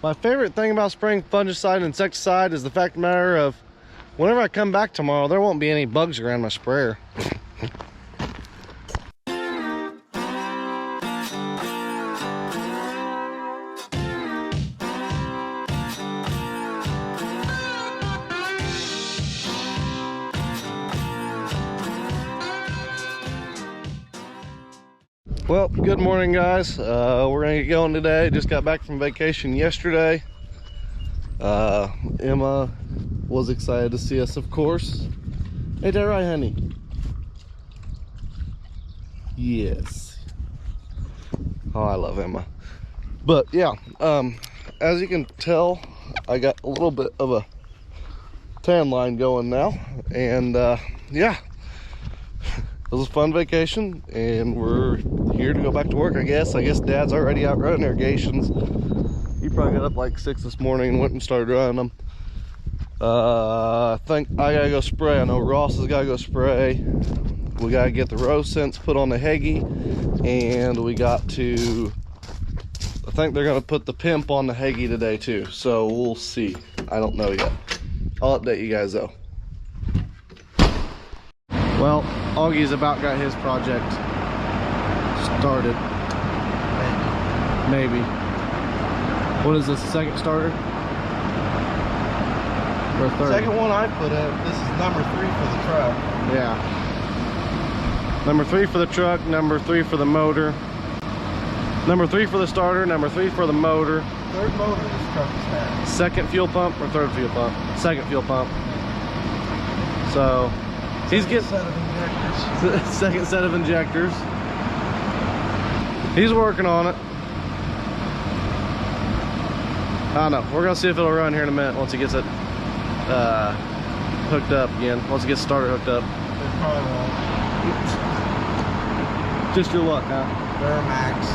My favorite thing about spraying fungicide and insecticide is the fact of the matter of whenever I come back tomorrow, there won't be any bugs around my sprayer. Well, good morning, guys. We're gonna get going today. Just got back from vacation yesterday. Emma was excited to see us, of course. Ain't that right, honey? Yes. Oh, I love Emma. But yeah, as you can tell, I got a little bit of a tan line going now, and yeah. It was a fun vacation, and we're here to go back to work, I guess. Dad's already out running irrigations. He probably got up like 6 this morning and went and started running them. I think I gotta go spray. I know Ross has gotta go spray. We gotta get the rose scents put on the Heggie, and we got to, I think they're gonna put the pimp on the Heggie today too. So we'll see. I don't know yet. I'll update you guys though. Well, Augie's about got his project started. Maybe. What is this, the second starter? Or third? Second one I put up. This is number 3 for the truck. Yeah. Number 3 for the truck, number 3 for the motor. Number 3 for the starter, number 3 for the motor. Third motor this truck has had. Second fuel pump or third fuel pump? Second fuel pump. So he's getting second set of injectors. He's working on it. I don't know. We're gonna see if it'll run here in a minute once he gets it hooked up again. Once it gets started hooked up. It probably won't. Just your luck, huh? Duramax.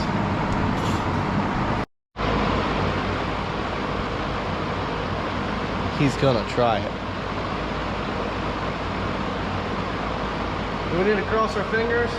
He's gonna try it. Do we need to cross our fingers?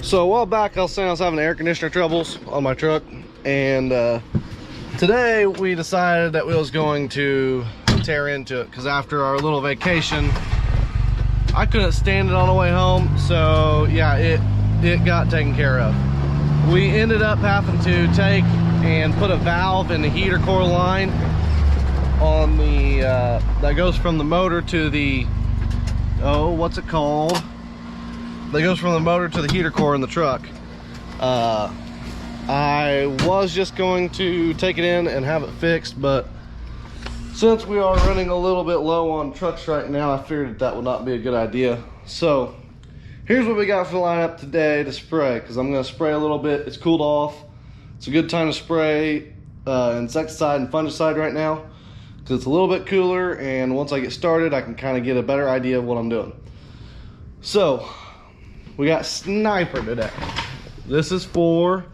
So a while back I was saying I was having air conditioner troubles on my truck, and today we decided that we was going to tear into it because after our little vacation I couldn't stand it on the way home. So yeah, it got taken care of. We ended up having to take and put a valve in the heater core line on the that goes from the motor to the, oh, what's it called? That goes from the motor to the heater core in the truck. I was just going to take it in and have it fixed, but since we are running a little bit low on trucks right now, I figured that would not be a good idea. So here's what we got for the lineup today to spray, because I'm going to spray a little bit. It's cooled off. It's a good time to spray insecticide and fungicide right now because it's a little bit cooler, and once I get started I can kind of get a better idea of what I'm doing. So we got Sniper today. This is for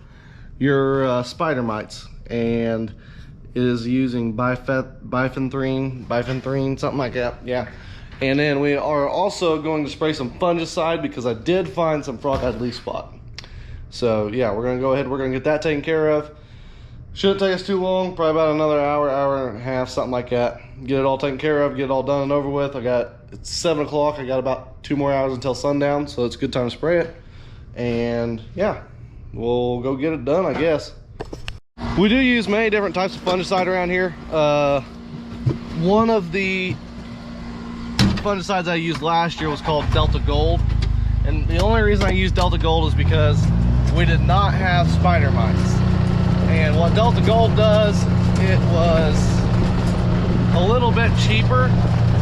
your spider mites, and it is using bifenthrin, something like that. Yeah. And then we are also going to spray some fungicide because I did find some frog-eyed leaf spot. So yeah, we're gonna go ahead. We're gonna get that taken care of. Shouldn't take us too long. Probably about another hour and a half, something like that. Get it all taken care of. Get it all done and over with. It's 7 o'clock. I got about 2 more hours until sundown, so it's a good time to spray it. And yeah, we'll go get it done, I guess. We do use many different types of fungicide around here. One of the fungicides I used last year was called Delta Gold, and the only reason I used Delta Gold is because we did not have spider mites. And what Delta Gold does, it was a little bit cheaper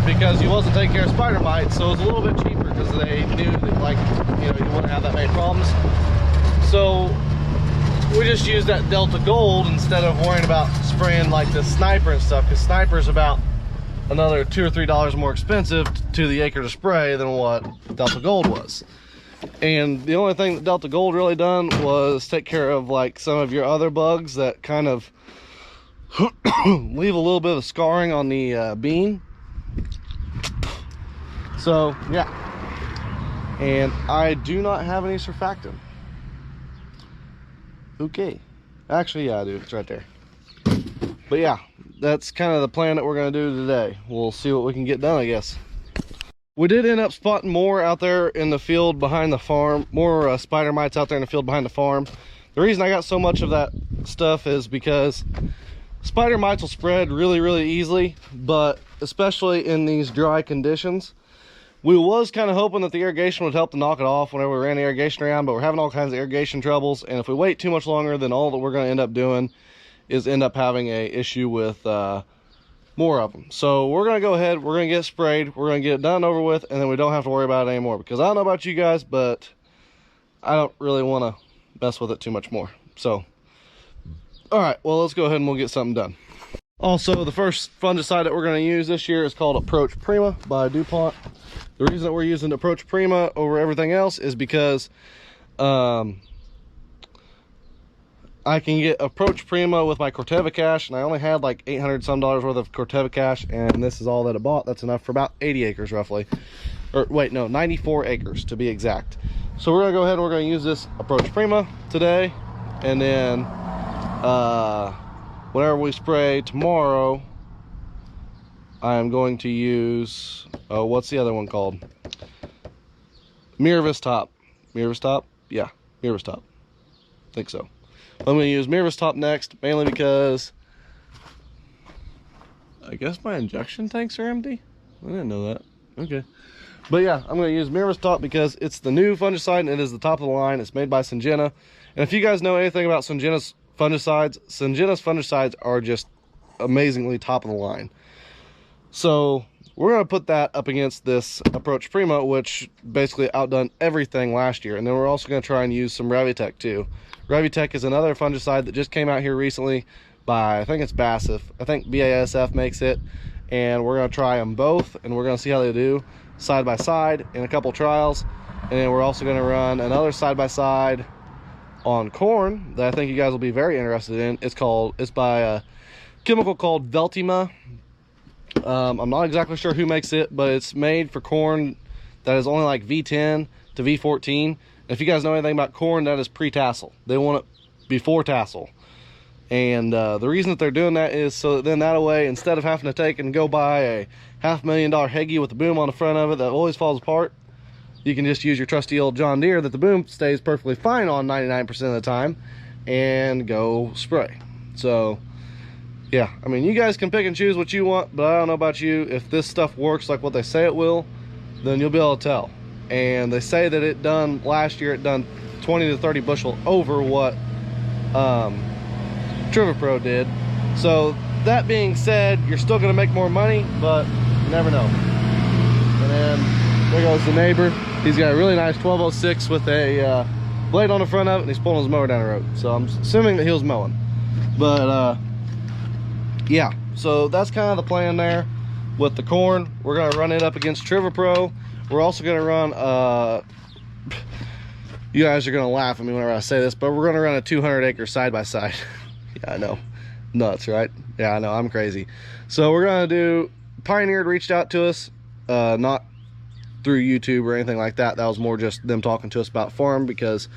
because you wasn't taking care of spider mites, so it was a little bit cheaper because they knew that, like, you know, you wouldn't have that many problems. So we just use that Delta Gold instead of worrying about spraying like the Sniper and stuff, because Sniper's about another $2 or $3 more expensive to the acre to spray than what Delta Gold was. And the only thing that Delta Gold really done was take care of like some of your other bugs that kind of leave a little bit of scarring on the bean. So yeah, and I do not have any surfactant. Okay, actually yeah I do, it's right there. But yeah, that's kind of the plan that we're going to do today. We'll see what we can get done, I guess. We did end up spotting more out there in the field behind the farm, more spider mites out there in the field behind the farm. The reason I got so much of that stuff is because spider mites will spread really easily, but especially in these dry conditions. We was kind of hoping that the irrigation would help to knock it off whenever we ran the irrigation around, but we're having all kinds of irrigation troubles, and if we wait too much longer, then all that we're going to end up doing is end up having a issue with more of them. So we're going to go ahead, we're going to get sprayed, we're going to get it done over with, and then we don't have to worry about it anymore, because I don't know about you guys, but I don't really want to mess with it too much more. So all right, well, let's go ahead and we'll get something done. Also, the first fungicide that we're going to use this year is called Approach Prima by DuPont. The reason that we're using Approach Prima over everything else is because I can get Approach Prima with my Corteva cash, and I only had like $800 some worth of Corteva cash, and this is all that I bought. That's enough for about 80 acres roughly. Or wait, no, 94 acres to be exact. So we're going to go ahead and we're going to use this Approach Prima today, and then whenever we spray tomorrow, I'm going to use, oh, what's the other one called? Miravis Top. Miravis Top? Yeah, Miravis Top. I think so. I'm going to use Miravis Top next, mainly because I guess my injection tanks are empty. I didn't know that. Okay. But yeah, I'm going to use Miravis Top because it's the new fungicide and it is the top of the line. It's made by Syngenta. And if you guys know anything about Syngenta's fungicides are just amazingly top of the line. So we're going to put that up against this Approach Prima, which basically outdone everything last year. And then we're also going to try and use some Revitec too. Revitec is another fungicide that just came out here recently by, I think it's BASF. I think BASF makes it. And we're going to try them both, and we're going to see how they do side by side in a couple trials. And then we're also going to run another side by side on corn that I think you guys will be very interested in. It's by a chemical called Veltima. I'm not exactly sure who makes it, but it's made for corn that is only like V10 to V14. And if you guys know anything about corn, that is pre-tassel. They want it before tassel. And the reason that they're doing that is so that then way, instead of having to take and go buy a $500,000 Heggie with a boom on the front of it that always falls apart, you can just use your trusty old John Deere that the boom stays perfectly fine on 99% of the time and go spray. So yeah, I mean, you guys can pick and choose what you want, but I don't know about you. If this stuff works like what they say it will, then you'll be able to tell. And they say that it done last year, it done 20 to 30 bushel over what Trivapro did. So that being said, you're still going to make more money, but you never know. And then there goes the neighbor. He's got a really nice 1206 with a blade on the front of it, and he's pulling his mower down the road. So I'm assuming that he was mowing. But yeah, so that's kind of the plan there with the corn. We're going to run it up against Trivapro. We're also going to run you guys are going to laugh at me whenever I say this, but we're going to run a 200 acre side by side. Yeah, I know, nuts, right? Yeah, I know, I'm crazy. So we're going to do, Pioneer reached out to us, not through YouTube or anything like that. That was more just them talking to us about farm, because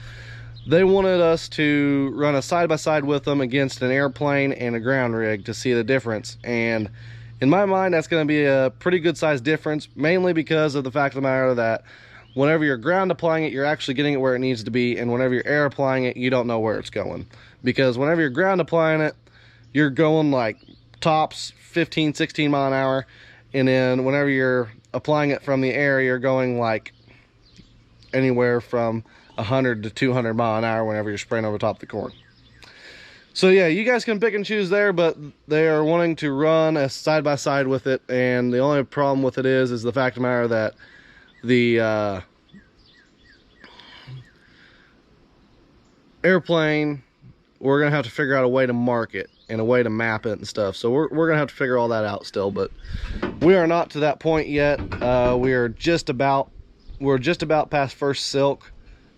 they wanted us to run a side-by-side with them against an airplane and a ground rig to see the difference. And in my mind, that's going to be a pretty good sized difference, mainly because of the fact of the matter that whenever you're ground applying it, you're actually getting it where it needs to be, and whenever you're air applying it, you don't know where it's going. Because whenever you're ground applying it, you're going like tops 15, 16 mile an hour, and then whenever you're applying it from the air, you're going like anywhere from 100 to 200 mile an hour whenever you're spraying over top of the corn. So yeah, you guys can pick and choose there, but they are wanting to run a side-by-side with it, and the only problem with it is the fact of the matter that the airplane we're gonna have to figure out a way to mark it and a way to map it and stuff. So we're gonna have to figure all that out still, but we are not to that point yet. We're just about past first silk,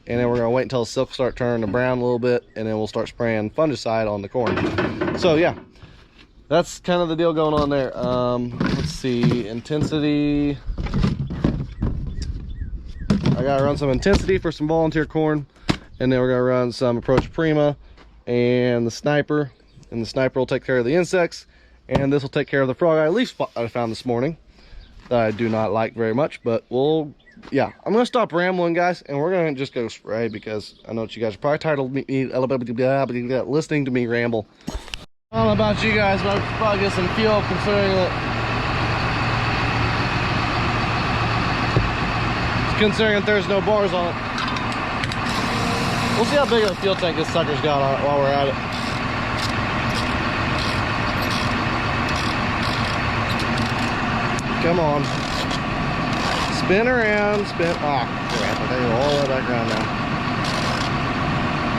and then we're gonna wait until the silk start turning to brown a little bit, and then we'll start spraying fungicide on the corn. So yeah, that's kind of the deal going on there. Let's see, intensity. I gotta run some intensity for some volunteer corn, and then we're gonna run some approach prima and the sniper, and the sniper will take care of the insects, and this will take care of the frog eye leaf spot I found this morning that I do not like very much. But yeah, I'm gonna stop rambling, guys, and we're gonna just go spray, because I know that you guys are probably tired of listening to me ramble. I don't know about you guys, but I'll probably get some fuel, considering that there's no bars on it. We'll see how big of a fuel tank this sucker's got on it while we're at it. Come on. Spin around, spin. Ah, crap. I gotta go all the way back around now.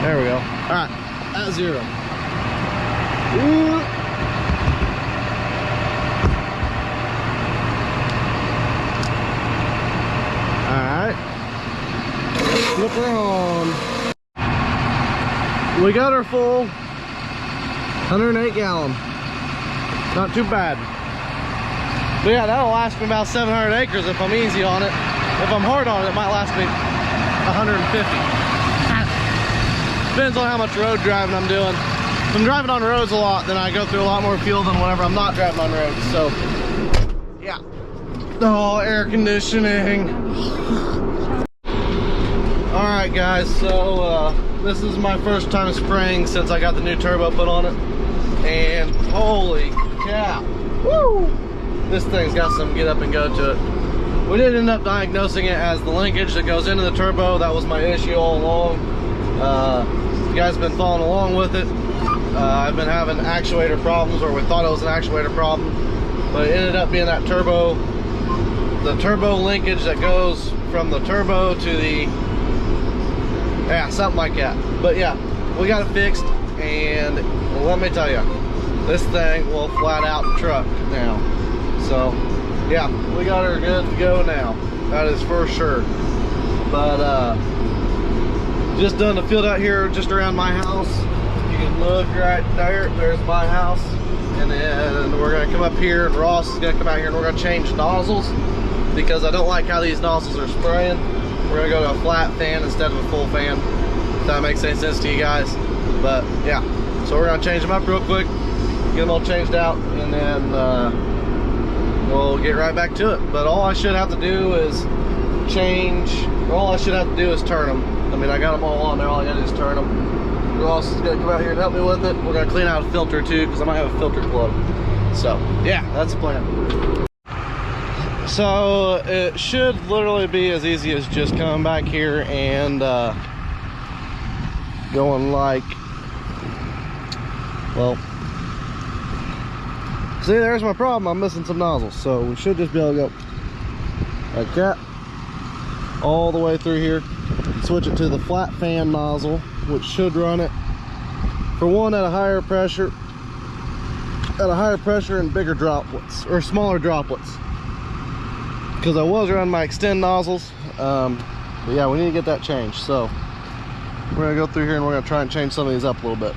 There we go. Alright, at 0. Ooh. Alright. Flip her on. We got her full. 108 gallon. Not too bad. But yeah, that'll last me about 700 acres if I'm easy on it. If I'm hard on it, it might last me 150. Depends on how much road driving I'm doing. If I'm driving on roads a lot, then I go through a lot more fuel than whenever I'm not driving on roads. So, yeah. Oh, air conditioning. Alright guys, so this is my first time spraying since I got the new turbo put on it. And holy cow. Woo! This thing's got some get up and go to it. We did end up diagnosing it as the linkage that goes into the turbo. That was my issue all along. You guys have been following along with it. I've been having actuator problems, or we thought it was an actuator problem, but it ended up being that the turbo linkage that goes from the turbo to the, yeah, something like that. But yeah, we got it fixed, and let me tell you, this thing will flat out truck now. So yeah, we got her good to go now, that is for sure. But just done the field out here just around my house. You can look right there, there's my house. And then we're gonna come up here, and Ross is gonna come out here, and we're gonna change nozzles, because I don't like how these nozzles are spraying. We're gonna go to a flat fan instead of a full fan, if that makes any sense to you guys. But yeah, so we're gonna change them up real quick, get them all changed out, and then we'll get right back to it. But all I should have to do is turn them. I mean, I got them all on there, all I gotta do is turn them. Ross is gonna come out here and help me with it. We're gonna clean out a filter too, because I might have a filter plug. So yeah, that's the plan. So it should literally be as easy as just coming back here and going like, well, see, there's my problem. I'm missing some nozzles, so we should just be able to go like that all the way through here. Switch it to the flat fan nozzle, which should run it, for one, at a higher pressure and bigger droplets, or smaller droplets, because I was running my extend nozzles. But yeah, we need to get that changed. So we're gonna go through here and we're gonna try and change some of these up a little bit.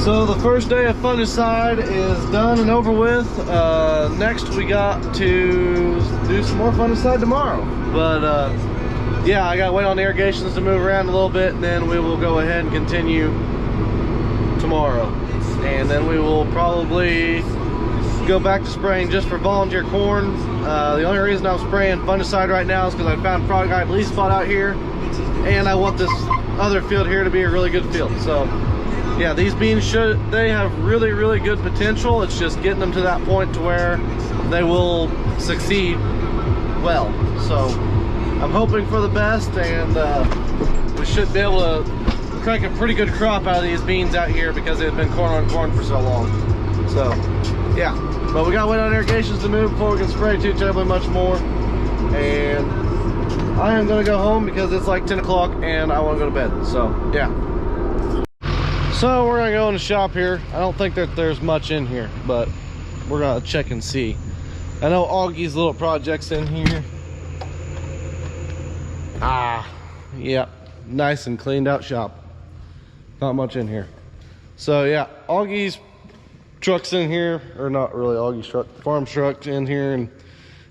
So the first day of fungicide is done and over with. Next we got to do some more fungicide tomorrow. But yeah, I gotta wait on the irrigations to move around a little bit, and then we will go ahead and continue tomorrow. And then we will probably go back to spraying just for volunteer corn. The only reason I'm spraying fungicide right now is because I found frog eye leaf spot out here, and I want this other field here to be a really good field. So yeah, these beans they have really good potential. It's just getting them to that point to where they will succeed well. So I'm hoping for the best, and we should be able to crank a pretty good crop out of these beans out here, because they've been corn on corn for so long. So yeah, but we gotta wait on irrigations to move before we can spray too terribly much more. And I am gonna go home because it's like 10 o'clock and I want to go to bed. So yeah. So we're gonna go in the shop here. I don't think that there's much in here, but we're gonna check and see. I know Augie's little projects in here. Yeah, nice and cleaned out shop. Not much in here. So yeah, Augie's truck's in here, or not really Augie's truck, farm truck's in here, and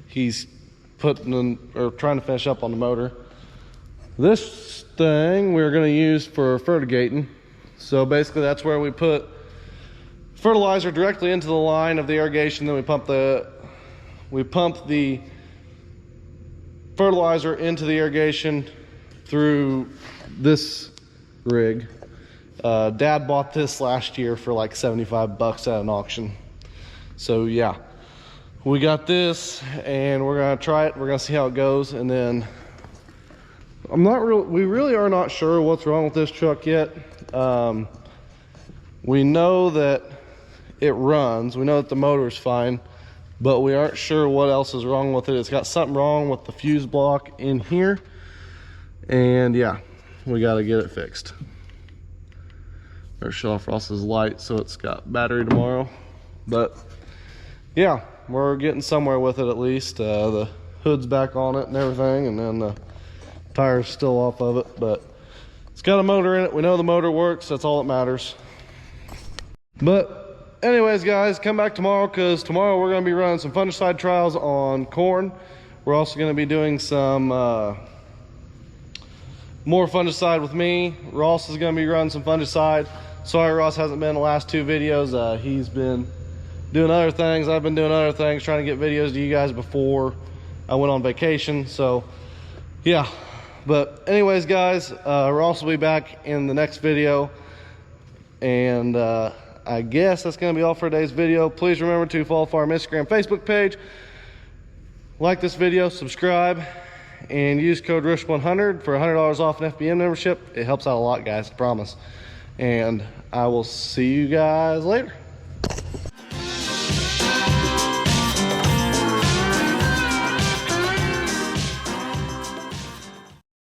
he's putting in, or trying to finish up on the motor. This thing we're going to use for fertigating. So basically that's where we put fertilizer directly into the line of the irrigation, then we pump the fertilizer into the irrigation through this rig. Dad bought this last year for like 75 bucks at an auction. So yeah, we got this and we're gonna try it. We're gonna see how it goes, and then we really are not sure what's wrong with this truck yet. We know that it runs, we know that the motor is fine, but we aren't sure what else is wrong with it. It's got something wrong with the fuse block in here, and yeah, we got to get it fixed. Or shut off Ross's light so it's got battery tomorrow. But yeah, we're getting somewhere with it at least. The hood's back on it and everything, and then the tire's still off of it, but it's got a motor in it. We know the motor works, that's all that matters. But anyways guys, come back tomorrow, because tomorrow we're going to be running some fungicide trials on corn. We're also going to be doing some more fungicide with me. Ross is going to be running some fungicide. Sorry Ross hasn't been in the last two videos. He's been doing other things, I've been doing other things, trying to get videos to you guys before I went on vacation. So yeah, but anyways guys, Ross will be back in the next video, and I guess that's going to be all for today's video. Please remember to follow Farm Instagram, Facebook page, like this video, subscribe, and use code RISH100 for $100 off an FBM membership. It helps out a lot guys, I promise. And I will see you guys later.